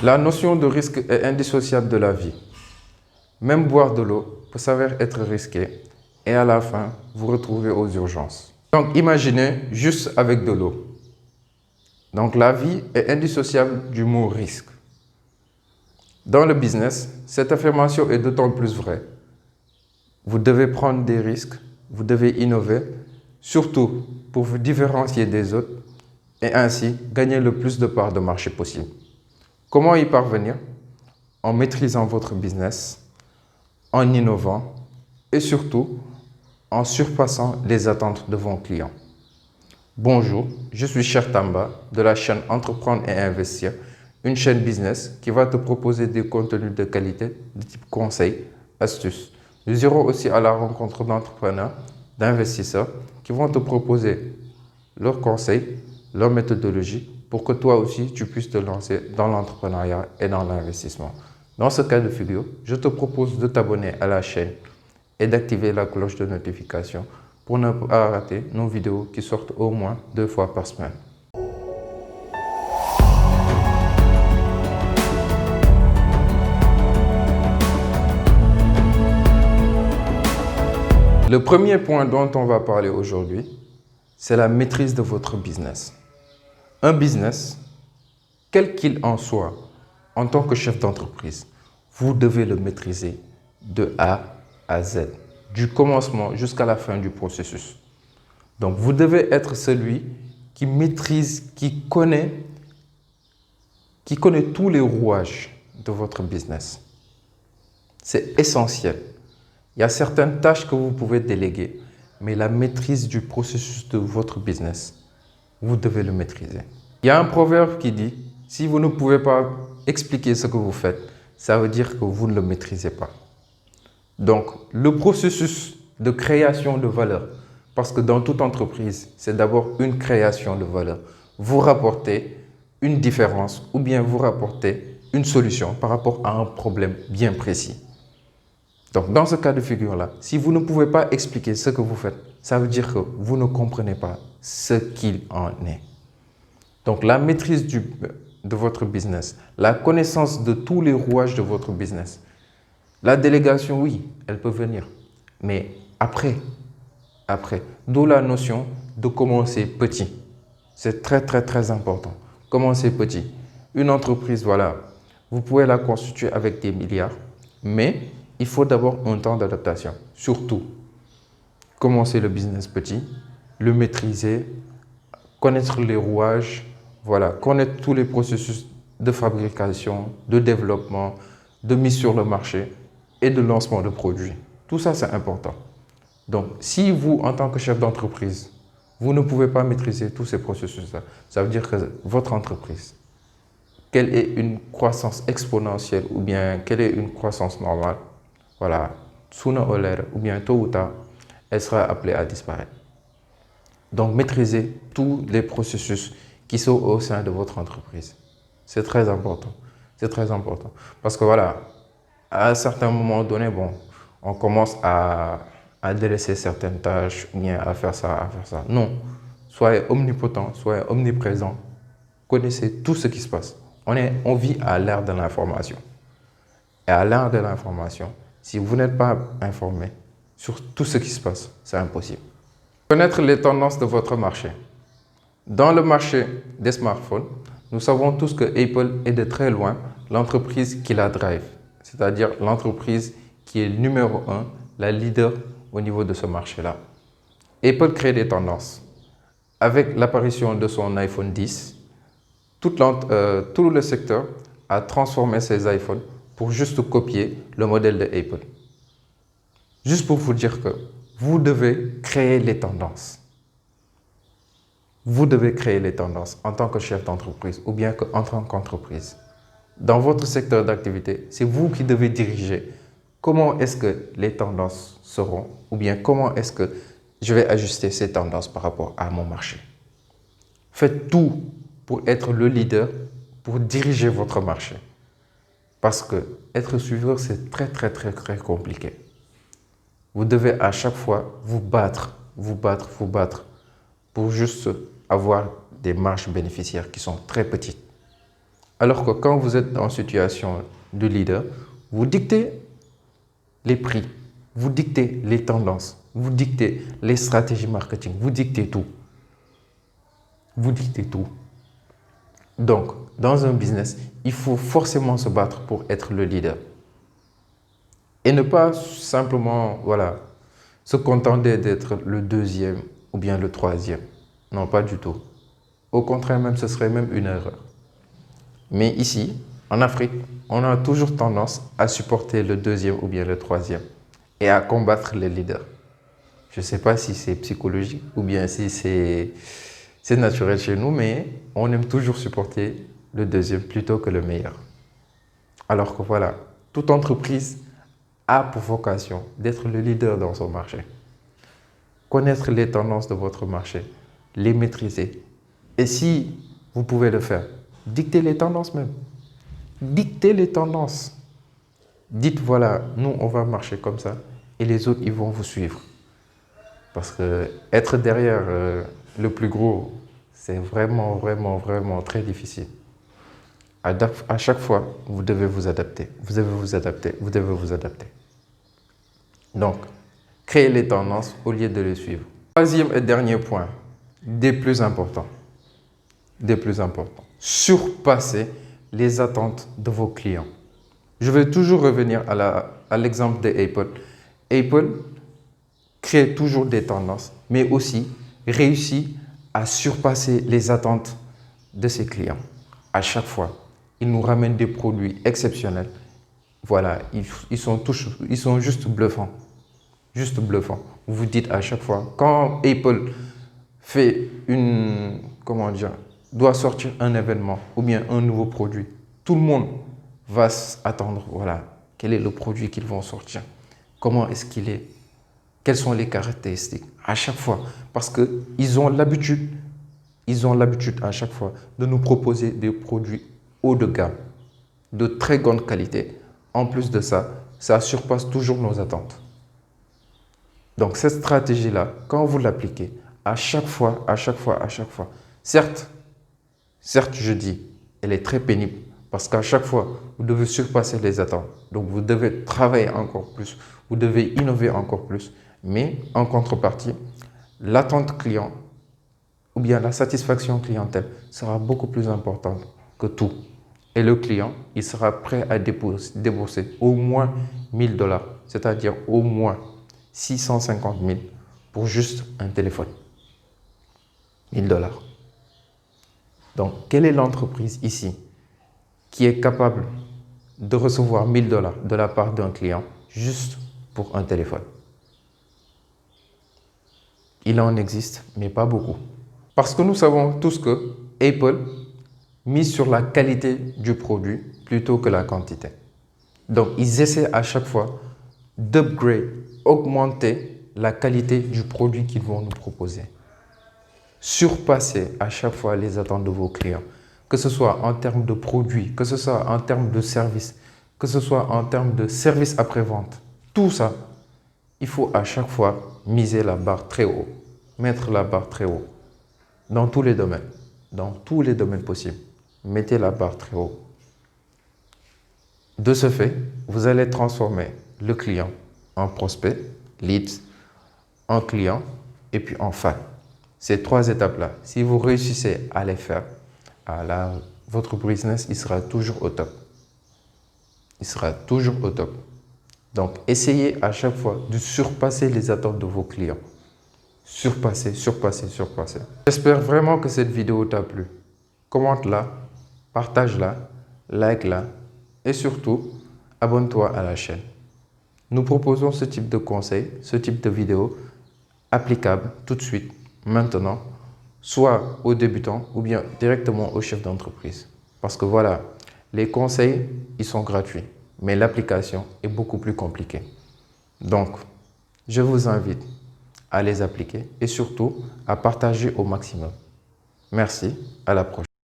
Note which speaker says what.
Speaker 1: La notion de risque est indissociable de la vie. Même boire de l'eau peut s'avérer être risqué et à la fin, vous retrouvez aux urgences. Donc imaginez juste avec de l'eau. Donc la vie est indissociable du mot risque. Dans le business, cette affirmation est d'autant plus vraie. Vous devez prendre des risques, vous devez innover, surtout pour vous différencier des autres et ainsi gagner le plus de parts de marché possible. Comment y parvenir? En maîtrisant votre business, en innovant et surtout en surpassant les attentes de vos clients. Bonjour, je suis Cher Tamba de la chaîne Entreprendre et Investir, une chaîne business qui va te proposer des contenus de qualité de type conseils, astuces. Nous irons aussi à la rencontre d'entrepreneurs, d'investisseurs qui vont te proposer leurs conseils, leur méthodologie pour que toi aussi tu puisses te lancer dans l'entrepreneuriat et dans l'investissement. Dans ce cas de figure, je te propose de t'abonner à la chaîne et d'activer la cloche de notification pour ne pas rater nos vidéos qui sortent au moins 2 fois par semaine. Le premier point dont on va parler aujourd'hui, c'est la maîtrise de votre business. Un business, quel qu'il en soit, en tant que chef d'entreprise, vous devez le maîtriser de A à Z, du commencement jusqu'à la fin du processus. Donc, vous devez être celui qui maîtrise, qui connaît tous les rouages de votre business. C'est essentiel. Il y a certaines tâches que vous pouvez déléguer, mais la maîtrise du processus de votre business, vous devez le maîtriser. Il y a un proverbe qui dit, si vous ne pouvez pas expliquer ce que vous faites, ça veut dire que vous ne le maîtrisez pas. Donc, le processus de création de valeur, parce que dans toute entreprise, c'est d'abord une création de valeur. Vous rapportez une différence ou bien vous rapportez une solution par rapport à un problème bien précis. Donc, dans ce cas de figure-là, si vous ne pouvez pas expliquer ce que vous faites, ça veut dire que vous ne comprenez pas ce qu'il en est. Donc, la maîtrise de votre business, la connaissance de tous les rouages de votre business. La délégation, oui, elle peut venir, mais après. D'où la notion de commencer petit. C'est très important. Commencer petit. Une entreprise, voilà, vous pouvez la constituer avec des milliards, mais il faut d'abord un temps d'adaptation. Surtout, commencer le business petit, le maîtriser, connaître les rouages, voilà, connaître tous les processus de fabrication, de développement, de mise sur le marché et de lancement de produits. Tout ça, c'est important. Donc, si vous, en tant que chef d'entreprise, vous ne pouvez pas maîtriser tous ces processus-là, ça veut dire que votre entreprise, quelle est une croissance exponentielle ou bien quelle est une croissance normale, voilà, sooner or later, ou bien tôt ou tard, elle sera appelée à disparaître. Donc, maîtrisez tous les processus qui sont au sein de votre entreprise. C'est très important. C'est très important. Parce que voilà, à un certain moment donné, bon, on commence à délaisser certaines tâches, ou bien à faire ça. Non. Soyez omnipotent, soyez omniprésent. Connaissez tout ce qui se passe. On vit à l'ère de l'information. Et à l'ère de l'information, si vous n'êtes pas informé sur tout ce qui se passe, c'est impossible. Connaître les tendances de votre marché. Dans le marché des smartphones, nous savons tous que Apple est de très loin l'entreprise qui la drive, c'est-à-dire l'entreprise qui est numéro 1, la leader au niveau de ce marché-là. Apple crée des tendances. Avec l'apparition de son iPhone 10, tout le secteur a transformé ses iPhones pour juste copier le modèle de Apple. Juste pour vous dire que vous devez créer les tendances. Vous devez créer les tendances en tant que chef d'entreprise ou bien en tant qu'entreprise. Dans votre secteur d'activité, c'est vous qui devez diriger comment est-ce que les tendances seront ou bien comment est-ce que je vais ajuster ces tendances par rapport à mon marché. Faites tout pour être le leader, pour diriger votre marché. Parce que être suiveur, c'est très compliqué. Vous devez à chaque fois vous battre pour juste avoir des marges bénéficiaires qui sont très petites. Alors que quand vous êtes en situation de leader, vous dictez les prix, vous dictez les tendances, vous dictez les stratégies marketing, vous dictez tout. Vous dictez tout. Donc, dans un business, il faut forcément se battre pour être le leader. Et ne pas simplement, voilà, se contenter d'être le deuxième ou bien le troisième. Non, pas du tout. Au contraire, même, ce serait même une erreur. Mais ici, en Afrique, on a toujours tendance à supporter le deuxième ou bien le troisième et à combattre les leaders. Je ne sais pas si c'est psychologique ou bien si c'est naturel chez nous, mais on aime toujours supporter le deuxième plutôt que le meilleur. Alors que voilà, toute entreprise a pour vocation d'être le leader dans son marché. Connaître les tendances de votre marché, les maîtriser. Et si vous pouvez le faire, dictez les tendances même. Dictez les tendances. Dites voilà, nous on va marcher comme ça et les autres ils vont vous suivre. Parce que être derrière le plus gros, c'est vraiment, vraiment, vraiment très difficile. À chaque fois, vous devez vous adapter. Vous devez vous adapter. Vous devez vous adapter. Donc, créez les tendances au lieu de les suivre. Troisième et dernier point, des plus importants. Des plus importants. Surpasser les attentes de vos clients. Je vais toujours revenir à l'exemple d'Apple. Apple crée toujours des tendances, mais aussi réussit à surpasser les attentes de ses clients. À chaque fois, ils nous ramènent des produits exceptionnels. Voilà, ils sont juste bluffants. Juste bluffants. Vous vous dites à chaque fois, quand Apple fait doit sortir un événement ou bien un nouveau produit, tout le monde va s'attendre, voilà, quel est le produit qu'ils vont sortir, comment est-ce qu'il est, quelles sont les caractéristiques à chaque fois, parce qu'ils ont l'habitude à chaque fois de nous proposer des produits haut de gamme, de très grande qualité. En plus de ça, ça surpasse toujours nos attentes. Donc cette stratégie-là, quand vous l'appliquez, à chaque fois, certes, je dis, elle est très pénible parce qu'à chaque fois, vous devez surpasser les attentes. Donc vous devez travailler encore plus, vous devez innover encore plus. Mais en contrepartie, l'attente client ou bien la satisfaction clientèle sera beaucoup plus importante que tout. Et le client, il sera prêt à débourser au moins 1000 $, c'est-à-dire au moins 650 000 pour juste un téléphone. 1000 $. Donc, quelle est l'entreprise ici qui est capable de recevoir 1000 $ de la part d'un client juste pour un téléphone? Il en existe, mais pas beaucoup. Parce que nous savons tous que Apple mise sur la qualité du produit plutôt que la quantité. Donc, ils essaient à chaque fois d'upgrade, augmenter la qualité du produit qu'ils vont nous proposer. Surpasser à chaque fois les attentes de vos clients, que ce soit en termes de produits, que ce soit en termes de services, que ce soit en termes de services après-vente. Tout ça, il faut à chaque fois miser la barre très haut, mettre la barre très haut, dans tous les domaines possibles. Mettez la barre très haut. De ce fait, vous allez transformer le client en prospect, leads, en client et puis en fan. Ces trois étapes-là, si vous réussissez à les faire, votre business, il sera toujours au top. Il sera toujours au top. Donc, essayez à chaque fois de surpasser les attentes de vos clients. Surpasser. J'espère vraiment que cette vidéo t'a plu. Commente-la, partage-la, like-la et surtout, abonne-toi à la chaîne. Nous proposons ce type de conseils, ce type de vidéos applicables tout de suite, maintenant, soit aux débutants ou bien directement aux chefs d'entreprise. Parce que voilà, les conseils, ils sont gratuits, mais l'application est beaucoup plus compliquée. Donc, je vous invite à les appliquer et surtout à partager au maximum. Merci, à la prochaine.